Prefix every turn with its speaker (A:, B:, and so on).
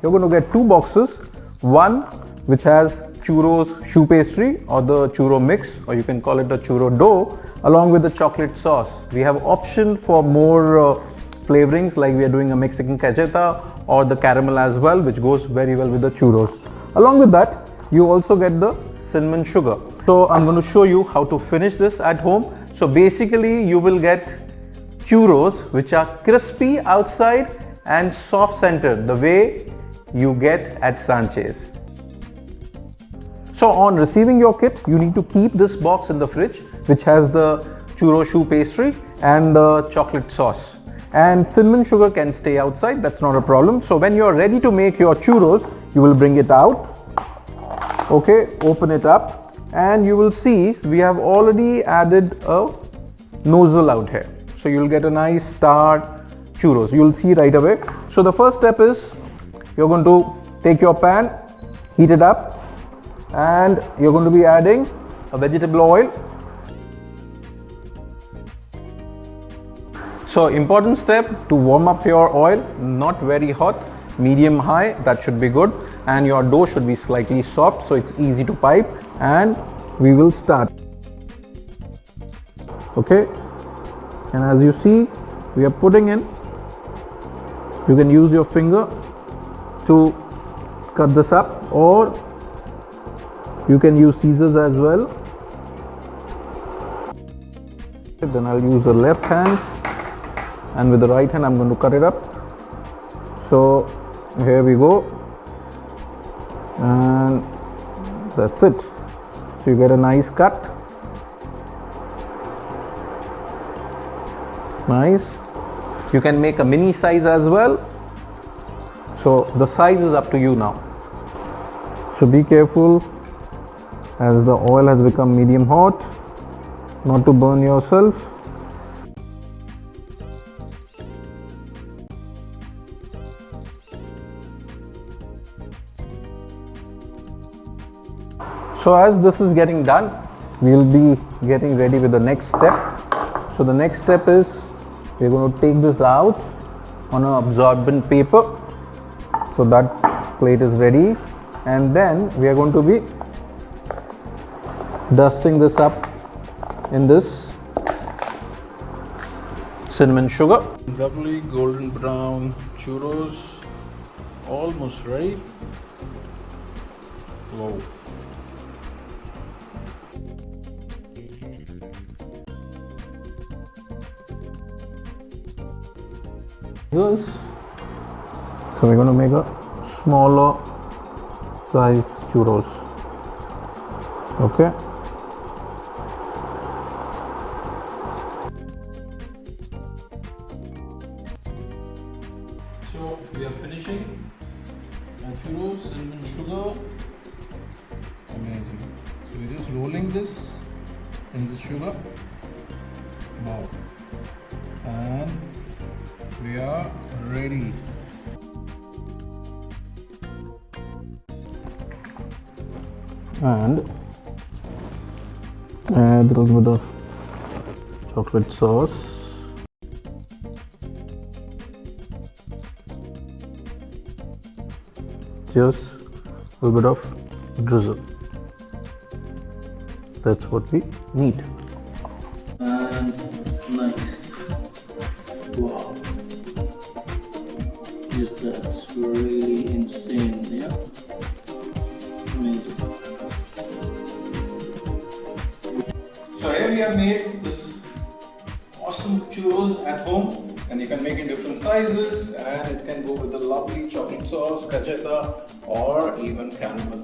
A: you're going to get 2 boxes. One which has churros choux pastry or the churro mix, or you can call it the churro dough, along with the chocolate sauce. We have option for more flavorings, like we are doing a Mexican cajeta or the caramel as well, which goes very well with the churros. Along with that, you also get the cinnamon sugar. So I'm going to show you how to finish this at home. So basically you will get churros which are crispy outside and soft center, the way you get at Sanchez. So on receiving your kit, you need to keep this box in the fridge, which has the churro choux pastry and the chocolate sauce. And cinnamon sugar can stay outside, that's not a problem. So when you're ready to make your churros, you will bring it out. Okay, open it up, and you will see we have already added a nozzle out here. So you'll get a nice start churros. You'll see right away. So the first step is you're going to take your pan, heat it up, and you're going to be adding a vegetable oil. So important step to warm up your oil, not very hot, medium high, that should be good, and your dough should be slightly soft so it's easy to pipe. And we will start. Okay, and as you see, we are putting in, you can use your finger to cut this up, or you can use scissors as well. Then I'll use the left hand, and with the right hand I'm going to cut it up. So here we go, and that's it. So you get a nice cut. Nice. You can make a mini size as well. So the size is up to you now. So be careful, as the oil has become medium hot, not to burn yourself. So as this is getting done, we'll be getting ready with the next step. So the next step is we're going to take this out on an absorbent paper. So that plate is ready, and then we are going to be dusting this up in this cinnamon sugar. Lovely golden brown churros, almost ready. Wow. So we're going to make a smaller size churros. Okay. So we are finishing churros, cinnamon sugar. Amazing. So we're just rolling this in the sugar. Wow. And we are ready. And add a little bit of chocolate sauce. Just a little bit of drizzle. That's what we need. And nice. Wow. Just that's really insane, yeah? Amazing. So here we have made this awesome churros at home, and you can make in different sizes, and it can go with the lovely chocolate sauce, cajeta, or even caramel.